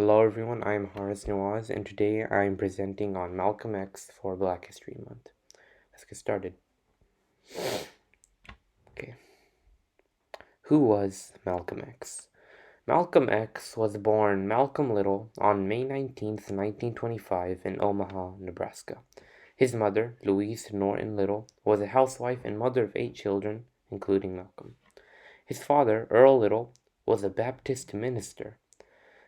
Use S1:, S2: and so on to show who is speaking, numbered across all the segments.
S1: Hello everyone, I'm Haris Nawaz and today I'm presenting on Malcolm X for Black History Month. Let's get started. Okay. Who was Malcolm X? Malcolm X was born Malcolm Little on May 19th, 1925 in Omaha, Nebraska. His mother, Louise Norton Little, was a housewife and mother of 8 children, including Malcolm. His father, Earl Little, was a Baptist minister.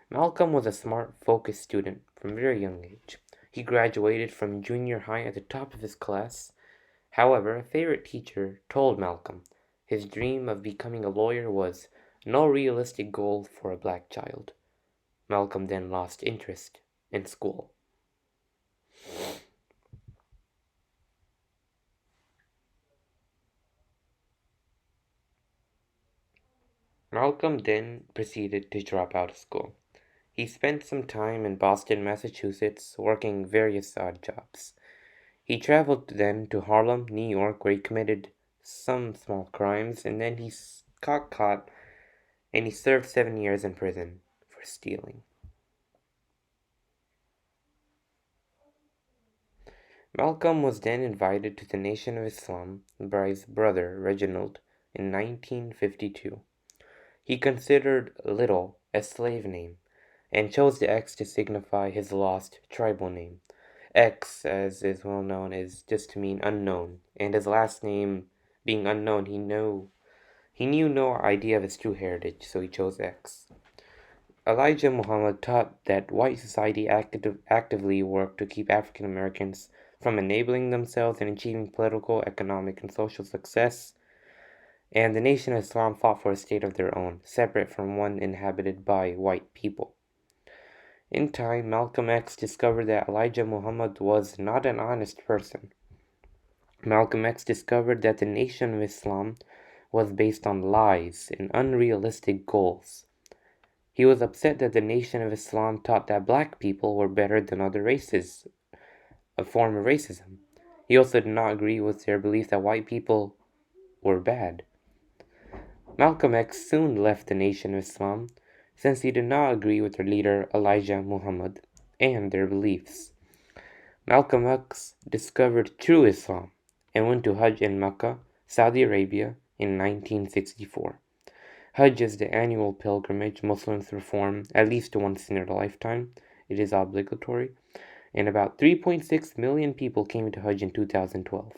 S1: Malcolm was a smart, focused student from a very young age. He graduated from junior high at the top of his class. However, a favorite teacher told Malcolm his dream of becoming a lawyer was no realistic goal for a black child. Malcolm then lost interest in school. Malcolm then proceeded to drop out of school. He spent some time in Boston, Massachusetts, working various odd jobs. He traveled then to Harlem, New York, where he committed some small crimes, and then he got caught and he served 7 years in prison for stealing. Malcolm was then invited to the Nation of Islam by his brother Reginald in 1952. He considered Little a slave name and chose the X to signify his lost tribal name. X, as is well known, is just to mean unknown, and his last name being unknown, he knew no idea of his true heritage, so he chose X. Elijah Muhammad taught that white society actively worked to keep African Americans from enabling themselves and achieving political, economic, and social success, and the Nation of Islam fought for a state of their own, separate from one inhabited by white people. In time, Malcolm X discovered that Elijah Muhammad was not an honest person. Malcolm X discovered that the Nation of Islam was based on lies and unrealistic goals. He was upset that the Nation of Islam taught that black people were better than other races, a form of racism. He also did not agree with their belief that white people were bad. Malcolm X soon left the Nation of Islam, since he did not agree with their leader Elijah Muhammad and their beliefs. Malcolm X discovered true Islam and went to Hajj in Mecca, Saudi Arabia in 1964. Hajj is the annual pilgrimage Muslims perform at least once in their lifetime. It is obligatory, and about 3.6 million people came to Hajj in 2012.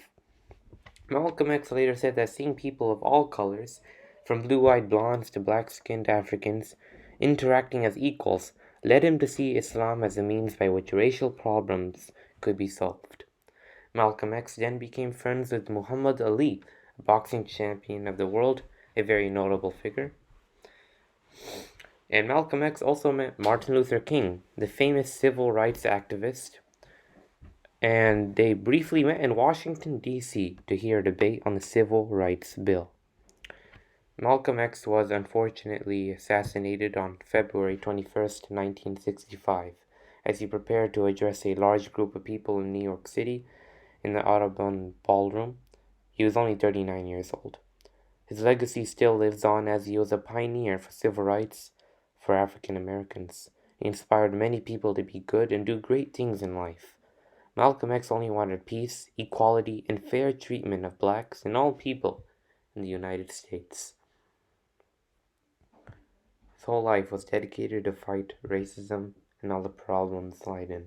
S1: Malcolm X later said that seeing people of all colors, from blue-eyed blondes to black-skinned Africans, interacting as equals, led him to see Islam as a means by which racial problems could be solved. Malcolm X then became friends with Muhammad Ali, a boxing champion of the world, a very notable figure. And Malcolm X also met Martin Luther King, the famous civil rights activist, and they briefly met in Washington, D.C. to hear a debate on the Civil Rights Bill. Malcolm X was unfortunately assassinated on February 21st, 1965, as he prepared to address a large group of people in New York City in the Audubon Ballroom. He was only 39 years old. His legacy still lives on as he was a pioneer for civil rights for African Americans. He inspired many people to be good and do great things in life. Malcolm X only wanted peace, equality, and fair treatment of blacks and all people in the United States. His whole life was dedicated to fight racism and all the problems lied in.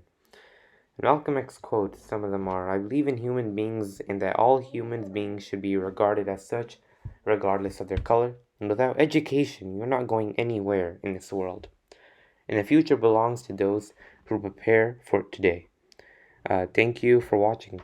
S1: Malcolm X quotes, some of them are, "I believe in human beings and that all human beings should be regarded as such, regardless of their color, and without education, you're not going anywhere in this world. And the future belongs to those who prepare for today." Thank you for watching.